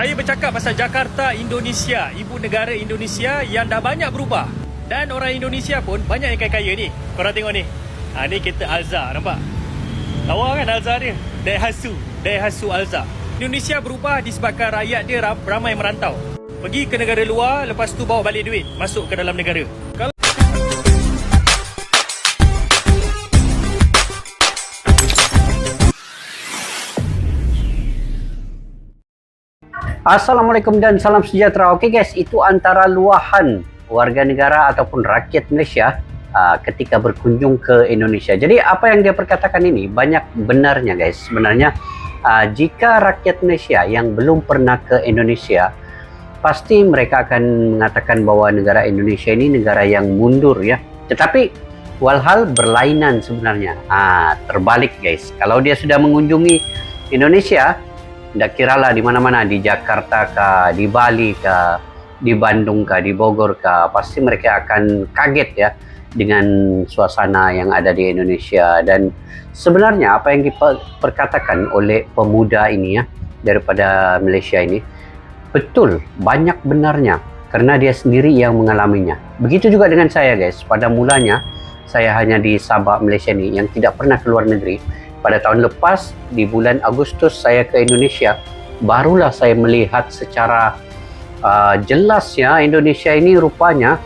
Saya bercakap pasal Jakarta, Indonesia, ibu negara Indonesia yang dah banyak berubah. Dan orang Indonesia pun banyak yang kaya-kaya ni. Korang tengok ni. Ni kereta Alza, nampak? Lawa kan Alza dia? Daihatsu Alza. Indonesia berubah disebabkan rakyat dia ramai merantau. Pergi ke negara luar, lepas tu bawa balik duit, masuk ke dalam negara. Kalau Assalamualaikum dan salam sejahtera. Okey guys, itu antara luahan warga negara ataupun rakyat Malaysia ketika berkunjung ke Indonesia. Jadi apa yang dia perkatakan ini banyak benarnya guys. Sebenarnya jika rakyat Malaysia yang belum pernah ke Indonesia, pasti mereka akan mengatakan bahwa negara Indonesia ini negara yang mundur ya. Tetapi walhal berlainan sebenarnya. Terbalik guys. Kalau dia sudah mengunjungi Indonesia, tidak kiralah di mana-mana, di Jakarta kah, di Bali kah, di Bandung kah, di Bogor kah, pasti mereka akan kaget ya dengan suasana yang ada di Indonesia. Dan sebenarnya apa yang diperkatakan oleh pemuda ini ya, daripada Malaysia ini, betul, banyak benarnya, karena dia sendiri yang mengalaminya. Begitu juga dengan saya guys. Pada mulanya saya hanya di Sabah, Malaysia ini, yang tidak pernah keluar negeri. Pada tahun lepas, di bulan Agustus saya ke Indonesia, barulah saya melihat secara jelas ya, Indonesia ini rupanya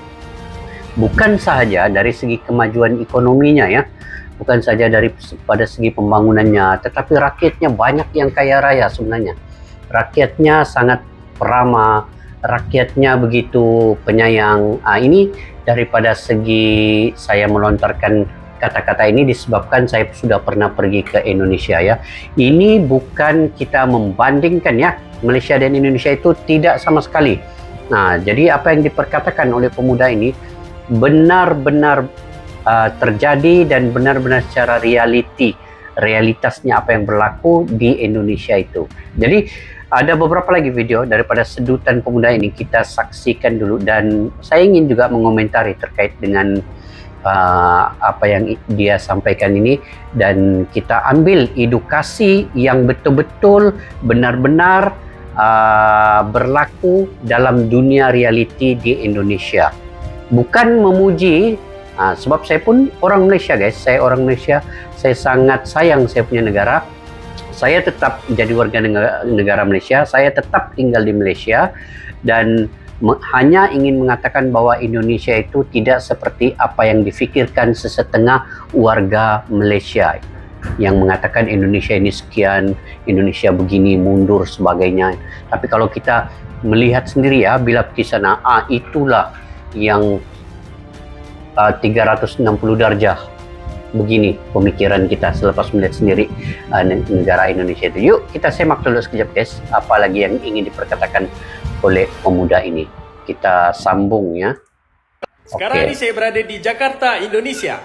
bukan sahaja dari segi kemajuan ekonominya ya, bukan saja pada segi pembangunannya, tetapi rakyatnya banyak yang kaya raya sebenarnya. Rakyatnya sangat ramah, rakyatnya begitu penyayang. Ini daripada segi saya melontarkan kata-kata ini disebabkan saya sudah pernah pergi ke Indonesia ya. Ini bukan kita membandingkan ya, Malaysia dan Indonesia itu tidak sama sekali. Nah, jadi apa yang diperkatakan oleh pemuda ini benar-benar terjadi dan benar-benar secara realitasnya apa yang berlaku di Indonesia itu. Jadi ada beberapa lagi video daripada sedutan pemuda ini, kita saksikan dulu. Dan saya ingin juga mengomentari terkait dengan apa yang dia sampaikan ini, dan kita ambil edukasi yang betul-betul benar-benar berlaku dalam dunia realiti di Indonesia. Bukan memuji, sebab saya pun orang Malaysia guys, saya orang Malaysia, saya sangat sayang saya punya negara. Saya tetap jadi warga negara Malaysia, saya tetap tinggal di Malaysia, dan hanya ingin mengatakan bahwa Indonesia itu tidak seperti apa yang difikirkan sesetengah warga Malaysia yang mengatakan Indonesia ini sekian, Indonesia begini, mundur sebagainya. Tapi kalau kita melihat sendiri ya, bila di sana itulah yang 360 darjah begini pemikiran kita selepas melihat sendiri negara Indonesia itu. Yuk kita semak dulu sekejap guys, apa lagi yang ingin diperkatakan oleh pemuda ini. Kita sambung ya. Sekarang ni saya berada di Jakarta, Indonesia.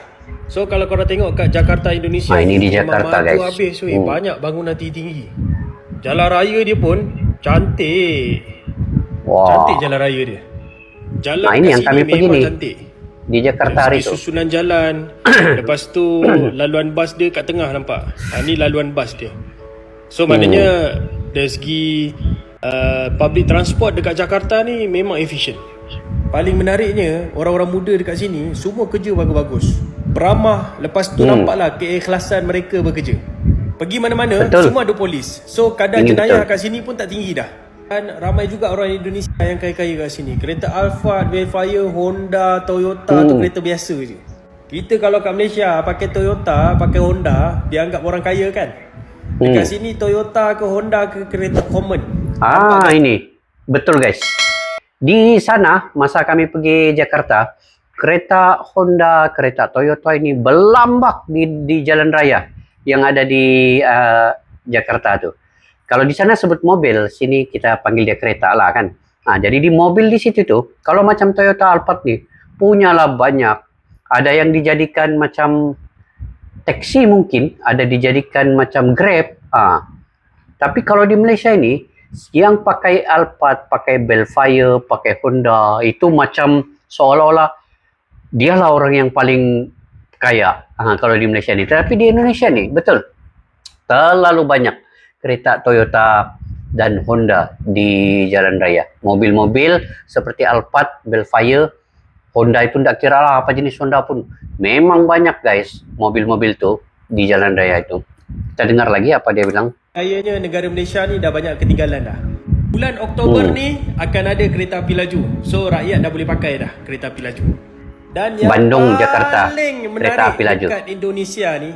So kalau korang tengok kat Jakarta, Indonesia, ini di Jakarta guys. Habis, banyak bangunan tinggi-tinggi. Jalan raya dia pun cantik. Cantik jalan raya dia. Jalan ini yang kami pergi ni cantik. Di Jakarta hari tu. Susunan jalan. Lepas tu laluan bas dia kat tengah, nampak? Ni laluan bas dia. So maknanya dari segi public transport dekat Jakarta ni memang efisien. Paling menariknya, orang-orang muda dekat sini semua kerja bagus-bagus, beramah. Lepas tu nampaklah keikhlasan mereka bekerja. Pergi mana-mana semua ada polis. So kadar jenayah kat sini pun tak tinggi dah. Dan ramai juga orang Indonesia yang kaya-kaya kat sini. Kereta Alphard, Vellfire, Honda, Toyota tu kereta biasa je. Kita kalau kat Malaysia pakai Toyota, pakai Honda, dianggap orang kaya kan. Dekat sini Toyota ke Honda ke kereta common. Ini betul guys. Di sana masa kami pergi Jakarta, kereta Honda, kereta Toyota ini berlambak di jalan raya yang ada di Jakarta tuh. Kalau di sana sebut mobil, sini kita panggil dia kereta lah kan. Jadi di mobil di situ tuh, kalau macam Toyota Alphard nih, punyalah banyak. Ada yang dijadikan macam taksi mungkin, ada dijadikan macam Grab. Tapi kalau di Malaysia ini, yang pakai Alphard, pakai Vellfire, pakai Honda, itu macam seolah-olah dialah orang yang paling kaya kalau di Malaysia ini. Tapi di Indonesia nih, betul, terlalu banyak kereta Toyota, dan Honda di jalan raya. Mobil-mobil seperti Alphard, Belfire, Honda itu tidak kira lah apa jenis Honda pun. Memang banyak guys mobil-mobil tuh di jalan raya itu. Kita dengar lagi apa dia bilang. Kayaknya negara Malaysia ni dah banyak ketinggalan dah. Bulan Oktober ni akan ada kereta api laju. So rakyat dah boleh pakai dah kereta api laju. Dan yang Bandung, Jakarta, paling kereta menarik api laju. dekat Indonesia ni,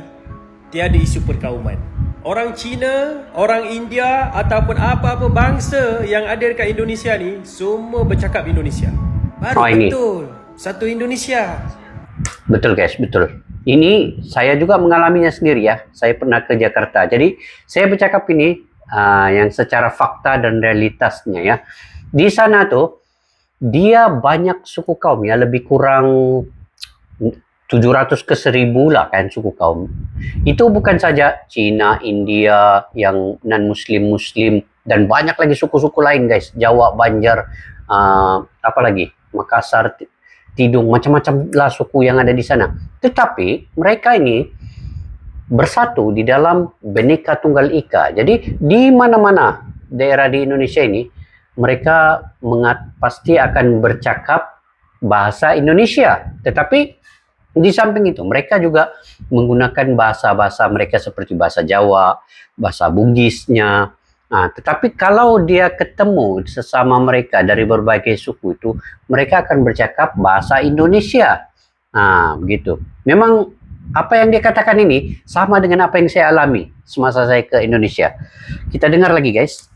tiada isu perkauman. Orang Cina, orang India ataupun apa-apa bangsa yang ada dekat Indonesia ni semua bercakap Indonesia. Baru betul. Satu Indonesia. Betul guys, betul. Ini saya juga mengalaminya sendiri ya. Saya pernah ke Jakarta. Jadi saya bercakap ini yang secara fakta dan realitasnya ya. Di sana tuh dia banyak suku kaum ya, lebih kurang 700 ke 1000 lah kan suku kaum. Itu bukan saja Cina, India, yang non-Muslim, dan banyak lagi suku-suku lain guys. Jawa, Banjar, apa lagi? Makassar, Tidung, macam-macam lah suku yang ada di sana. Tetapi mereka ini bersatu di dalam Bhinneka Tunggal Ika. Jadi di mana-mana daerah di Indonesia ini mereka pasti akan bercakap bahasa Indonesia. Tetapi di samping itu mereka juga menggunakan bahasa-bahasa mereka seperti bahasa Jawa, bahasa Bugisnya. Nah, tetapi kalau dia ketemu sesama mereka dari berbagai suku itu, mereka akan bercakap bahasa Indonesia. Nah, begitu. Memang apa yang dia katakan ini sama dengan apa yang saya alami semasa saya ke Indonesia. Kita dengar lagi, guys.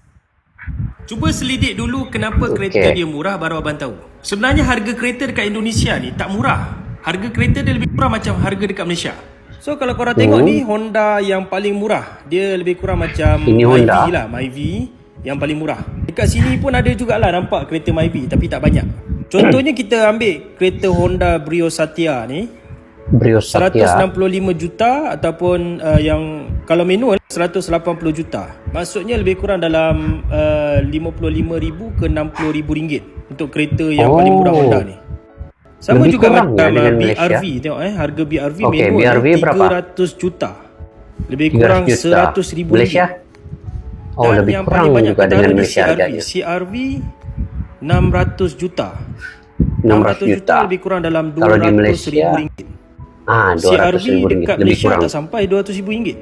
Cuba selidik dulu kenapa kereta dia murah, baru abang tahu. Sebenarnya harga kereta dekat Indonesia ni tak murah. Harga kereta dia lebih murah macam harga dekat Malaysia. So kalau korang tengok ni, Honda yang paling murah, dia lebih kurang macam Myvi lah, Myvi yang paling murah. Dekat sini pun ada jugalah nampak kereta Myvi, tapi tak banyak. Contohnya kita ambil kereta Honda Brio Satya ni, Brio Satya 165 juta ataupun yang kalau manual 180 juta. Maksudnya lebih kurang dalam 55,000 ke 60,000 ringgit untuk kereta yang paling murah Honda ni. Sama lebih juga macam BRV, tengok harga BRV manual BRV 300 juta. Lebih kurang 100,000 Malaysia. Oh, dan lebih yang kurang paling banyak juga dengan Malaysia harganya. CRV 600 juta. 600 juta lebih kurang dalam kalau di 200,000 Malaysia ringgit. 200,000 CRV ringgit dekat lebih Malaysia kurang. tak sampai 200,000 ringgit.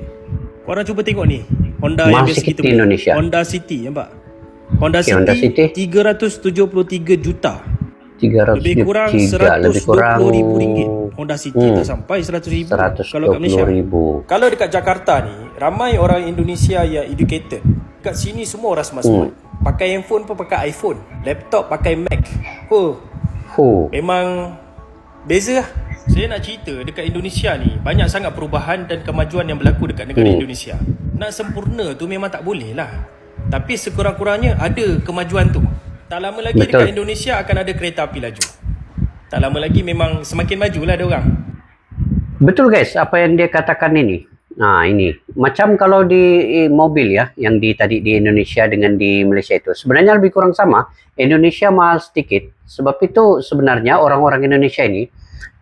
Korang cuba tengok ni, Honda yang biasa kita beli Indonesia. Honda City, nampak? Honda Honda City 373 juta. 373, lebih kurang 120,000 ringgit. Honda City tak sampai 100,000 kalau kat Malaysia. Kalau dekat Jakarta ni, ramai orang Indonesia yang educated. Kat sini semua orang smart-smart. Pakai handphone pun pakai iPhone, laptop pakai Mac. Memang beza lah. Saya nak cerita dekat Indonesia ni banyak sangat perubahan dan kemajuan yang berlaku dekat negara Indonesia. Nak sempurna tu memang tak boleh lah, tapi sekurang-kurangnya ada kemajuan tu. Tak lama lagi dekat Indonesia akan ada kereta api laju. Tak lama lagi memang semakin majulah dia orang. Betul guys, apa yang dia katakan ini. Nah, ini macam kalau di mobil ya, yang tadi di Indonesia dengan di Malaysia itu sebenarnya lebih kurang sama. Indonesia mahal sedikit. Sebab itu sebenarnya orang-orang Indonesia ini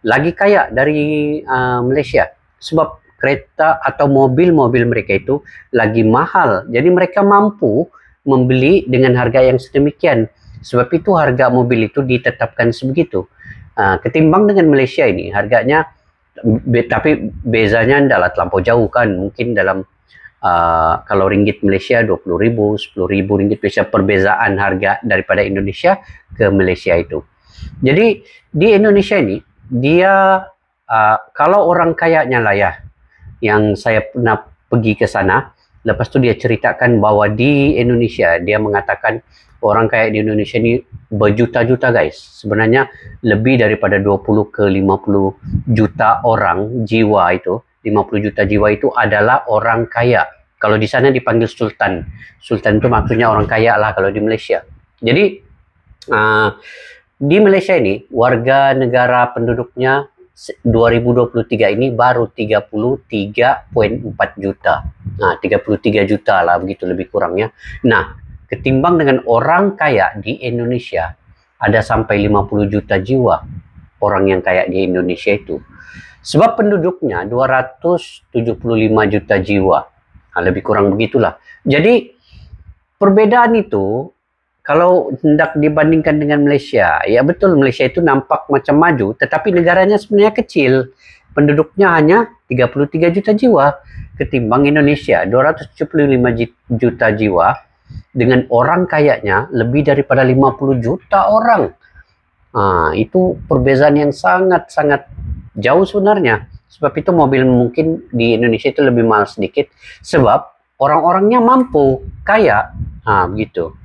lagi kaya dari Malaysia. Sebab kereta atau mobil-mobil mereka itu lagi mahal. Jadi mereka mampu membeli dengan harga yang sedemikian. Sebab itu harga mobil itu ditetapkan sebegitu. Ketimbang dengan Malaysia ini harganya, tapi bezanya adalah terlampau jauh kan. Mungkin dalam kalau ringgit Malaysia 20,000, 10,000 ringgit Malaysia, perbezaan harga daripada Indonesia ke Malaysia itu. Jadi di Indonesia ini dia kalau orang kayanya lah ya, yang saya pernah pergi ke sana. Lepas tu dia ceritakan bahwa di Indonesia, dia mengatakan orang kaya di Indonesia ni berjuta-juta guys. Sebenarnya lebih daripada 20 ke 50 juta orang jiwa itu, 50 juta jiwa itu adalah orang kaya. Kalau di sana dipanggil sultan. Sultan itu maksudnya orang kaya lah kalau di Malaysia. Jadi di Malaysia ini warga negara penduduknya 2023 ini baru 33,4 juta. Nah, 33 juta lah begitu lebih kurangnya. Nah, ketimbang dengan orang kaya di Indonesia, ada sampai 50 juta jiwa orang yang kaya di Indonesia itu. Sebab penduduknya 275 juta jiwa. Nah, lebih kurang begitulah. Jadi, perbedaan itu kalau hendak dibandingkan dengan Malaysia, ya betul Malaysia itu nampak macam maju, tetapi negaranya sebenarnya kecil. Penduduknya hanya 33 juta jiwa ketimbang Indonesia 275 juta jiwa dengan orang kayanya lebih daripada 50 juta orang. Itu perbedaan yang sangat-sangat jauh sebenarnya. Sebab itu mobil mungkin di Indonesia itu lebih mahal sedikit sebab orang-orangnya mampu, kaya. Begitu.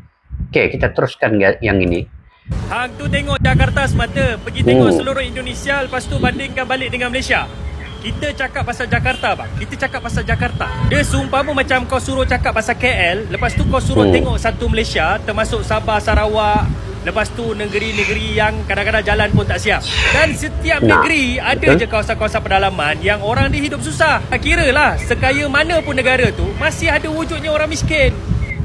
Oke, kita teruskan yang ini. Hang tu tengok Jakarta semata, pergi tengok seluruh Indonesia, lepas tu bandingkan balik dengan Malaysia. Kita cakap pasal Jakarta bang, kita cakap pasal Jakarta. Dia seumpama macam kau suruh cakap pasal KL, lepas tu kau suruh tengok satu Malaysia, termasuk Sabah, Sarawak, lepas tu negeri-negeri yang kadang-kadang jalan pun tak siap. Dan setiap negeri ada je kawasan-kawasan pedalaman yang orang dia hidup susah. Kira lah, sekaya mana pun negara tu, masih ada wujudnya orang miskin.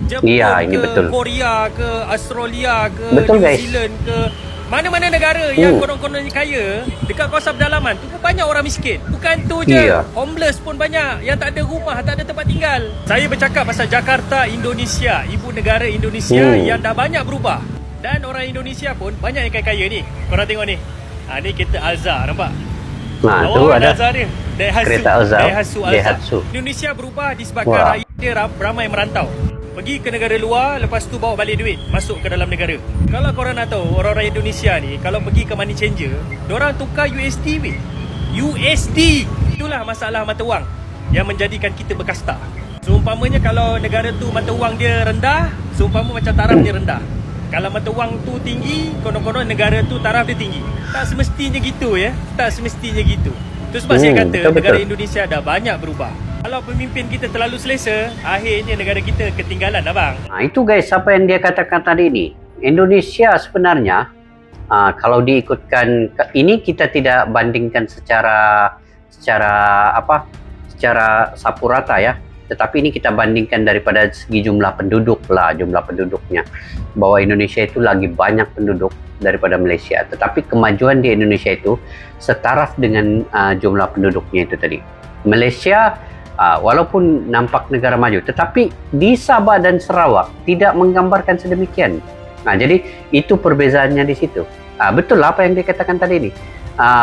Jepun ini ke, betul. Korea ke, Australia ke, Betul, New guys. Zealand ke, mana-mana negara yang konon-kononnya kaya, dekat kawasan pedalaman tu pun banyak orang miskin. Bukan tu je, homeless pun banyak, yang tak ada rumah, tak ada tempat tinggal. Saya bercakap pasal Jakarta, Indonesia, ibu negara Indonesia yang dah banyak berubah. Dan orang Indonesia pun banyak yang kaya-kaya ni. Korang tengok ni, ni kereta Alza, nampak? Tu ada Alza dia, kereta Alza. Daihatsu. Indonesia berubah disebabkan rakyat dia ramai merantau. Pergi ke negara luar, lepas tu bawa balik duit masuk ke dalam negara. Kalau korang nak tahu, orang-orang Indonesia ni kalau pergi ke money changer, diorang tukar USD weh. USD. Itulah masalah mata wang yang menjadikan kita berkasta. Seumpamanya kalau negara tu mata wang dia rendah, seumpama macam taraf dia rendah. Kalau mata wang tu tinggi, konon-konon negara tu taraf dia tinggi. Tak semestinya gitu ya. Tak semestinya gitu. Itu sebab saya kata negara Indonesia dah banyak berubah. Kalau pemimpin kita terlalu selesa, akhirnya negara kita ketinggalan abang. Itu guys, apa yang dia katakan tadi ni. Indonesia sebenarnya, kalau diikutkan, ini kita tidak bandingkan secara sapu rata ya. Tetapi ini kita bandingkan daripada segi jumlah penduduk lah, jumlah penduduknya. Bahwa Indonesia itu lagi banyak penduduk daripada Malaysia. Tetapi kemajuan di Indonesia itu setaraf dengan jumlah penduduknya itu tadi. Malaysia walaupun nampak negara maju, tetapi di Sabah dan Sarawak tidak menggambarkan sedemikian. Jadi itu perbezaannya di situ. Betul lah apa yang dikatakan tadi ini.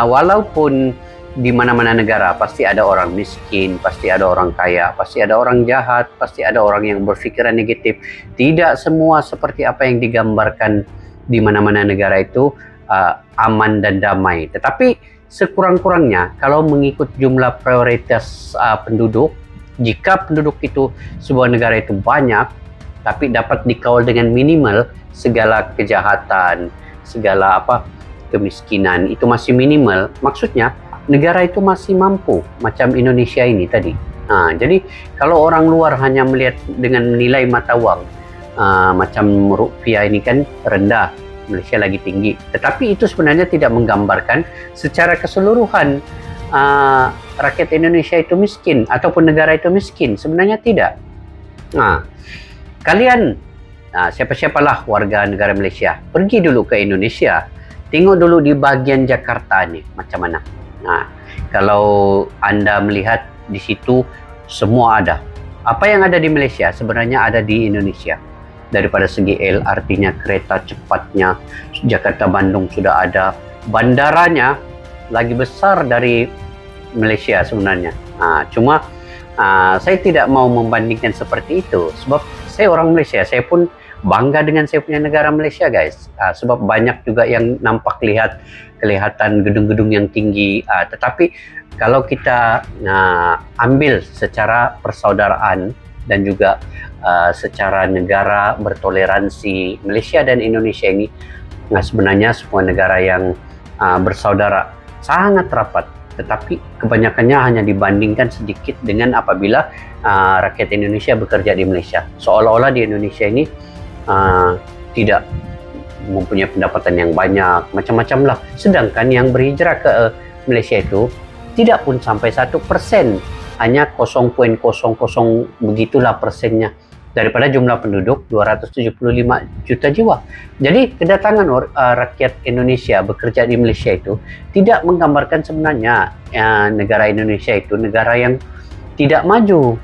Walaupun di mana-mana negara pasti ada orang miskin, pasti ada orang kaya, pasti ada orang jahat, pasti ada orang yang berfikiran negatif. Tidak semua seperti apa yang digambarkan di mana-mana negara itu aman dan damai. Tetapi sekurang-kurangnya kalau mengikut jumlah prioritas penduduk, jika penduduk itu sebuah negara itu banyak tapi dapat dikawal dengan minimal, segala kejahatan, segala kemiskinan itu masih minimal, maksudnya negara itu masih mampu macam Indonesia ini tadi. Jadi kalau orang luar hanya melihat dengan nilai mata wang macam rupiah ini kan rendah, Malaysia lagi tinggi, tetapi itu sebenarnya tidak menggambarkan secara keseluruhan rakyat Indonesia itu miskin ataupun negara itu miskin. Sebenarnya tidak. Kalian siapa-siapalah warga negara Malaysia, pergi dulu ke Indonesia, tengok dulu di bagian Jakarta nih macam mana. Kalau anda melihat di situ semua ada. Apa yang ada di Malaysia sebenarnya ada di Indonesia. Daripada segi LRT-nya, kereta cepatnya, Jakarta-Bandung sudah ada. Bandaranya lagi besar dari Malaysia sebenarnya. Cuma saya tidak mau membandingkan seperti itu. Sebab saya orang Malaysia, saya pun bangga dengan saya punya negara Malaysia guys. Sebab banyak juga yang nampak kelihatan gedung-gedung yang tinggi. Tetapi kalau kita ambil secara persaudaraan dan juga secara negara bertoleransi, Malaysia dan Indonesia ini sebenarnya semua negara yang bersaudara, sangat rapat, tetapi kebanyakannya hanya dibandingkan sedikit dengan apabila rakyat Indonesia bekerja di Malaysia. Seolah-olah di Indonesia ini tidak mempunyai pendapatan yang banyak, macam-macam lah. Sedangkan yang berhijrah ke Malaysia itu tidak pun sampai 1%, hanya 0,00 begitulah persennya daripada jumlah penduduk 275 juta jiwa. Jadi kedatangan rakyat Indonesia bekerja di Malaysia itu tidak menggambarkan sebenarnya negara Indonesia itu negara yang tidak maju.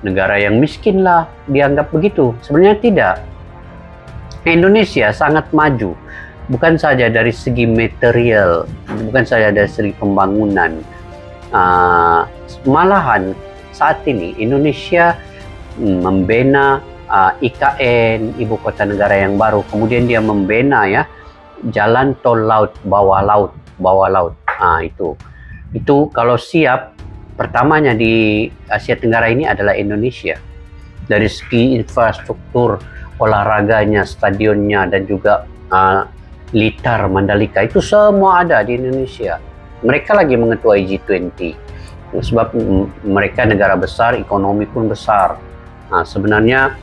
negara yang miskin lah, dianggap begitu. Sebenarnya tidak. Indonesia sangat maju, bukan saja dari segi material, bukan saja dari segi pembangunan. Malahan saat ini Indonesia membina IKN, ibu kota negara yang baru, kemudian dia membina ya jalan tol laut, bawah laut. Itu kalau siap, pertamanya di Asia Tenggara ini adalah Indonesia. Dari segi infrastruktur olahraganya, stadionnya, dan juga Litar, Mandalika, itu semua ada di Indonesia. Mereka lagi mengetuai G20 sebab mereka negara besar, ekonomi pun besar. Sebenarnya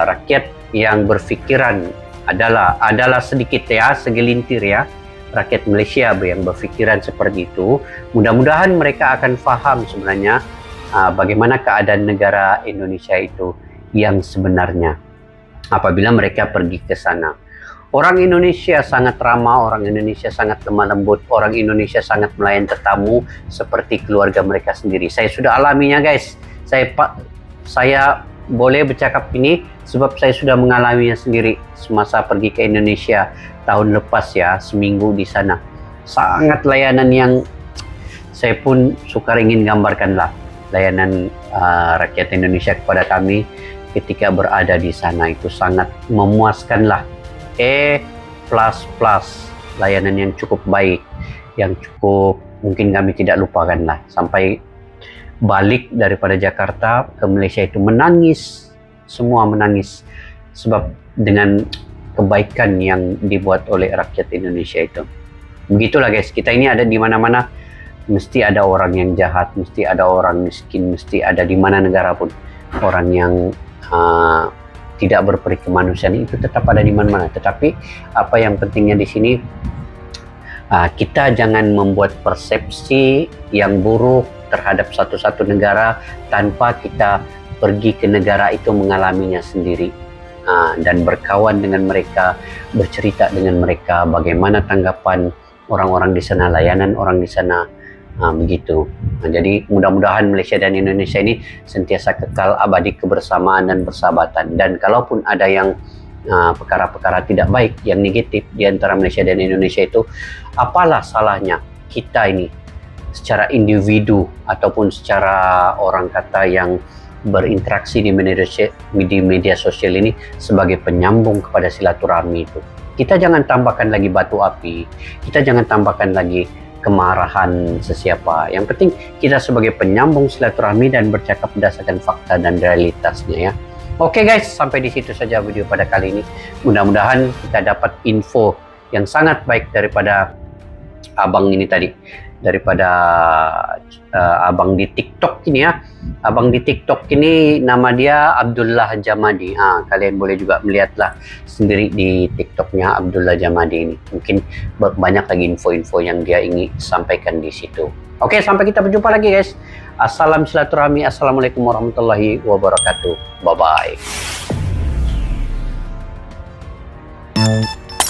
rakyat yang berfikiran adalah sedikit ya, segelintir ya, rakyat Malaysia yang berfikiran seperti itu. Mudah-mudahan mereka akan faham sebenarnya bagaimana keadaan negara Indonesia itu yang sebenarnya apabila mereka pergi ke sana. Orang Indonesia sangat ramah, orang Indonesia sangat lemah lembut, orang Indonesia sangat melayan tetamu seperti keluarga mereka sendiri. Saya sudah alaminya guys. Saya boleh bercakap ini sebab saya sudah mengalaminya sendiri semasa pergi ke Indonesia tahun lepas ya, seminggu di sana. Sangat layanan yang saya pun sukar ingin gambarkanlah, layanan rakyat Indonesia kepada kami ketika berada di sana itu sangat memuaskanlah. Layanan yang cukup baik, yang cukup mungkin kami tidak lupakanlah. Sampai balik daripada Jakarta ke Malaysia itu menangis, semua menangis sebab dengan kebaikan yang dibuat oleh rakyat Indonesia itu. Begitulah guys, kita ini ada di mana-mana, mesti ada orang yang jahat, mesti ada orang miskin, mesti ada di mana negara pun orang yang tidak berperi kemanusiaan, itu tetap ada di mana-mana. Tetapi apa yang pentingnya di sini, kita jangan membuat persepsi yang buruk terhadap satu-satu negara tanpa kita pergi ke negara itu mengalaminya sendiri, dan berkawan dengan mereka, bercerita dengan mereka bagaimana tanggapan orang-orang di sana, layanan orang di sana, begitu. Jadi mudah-mudahan Malaysia dan Indonesia ini sentiasa kekal abadi kebersamaan dan persahabatan. Dan kalaupun ada yang perkara-perkara tidak baik, yang negatif di antara Malaysia dan Indonesia itu, apalah salahnya kita ini secara individu ataupun secara orang kata yang berinteraksi di media sosial ini sebagai penyambung kepada silaturahmi itu. Kita jangan tambahkan lagi batu api, kita jangan tambahkan lagi kemarahan sesiapa. Yang penting kita sebagai penyambung silaturahmi dan bercakap berdasarkan fakta dan realitasnya ya. Oke guys, sampai di situ saja video pada kali ini. Mudah-mudahan kita dapat info yang sangat baik daripada abang ini tadi, daripada abang di TikTok ini ya. Abang di TikTok ini nama dia Abdullah Jamadi. Kalian boleh juga melihatlah sendiri di TikToknya Abdullah Jamadi ini. Mungkin banyak lagi info-info yang dia ingin sampaikan di situ. Oke, sampai kita berjumpa lagi guys. Assalam silaturahmi. Assalamualaikum warahmatullahi wabarakatuh. Bye-bye.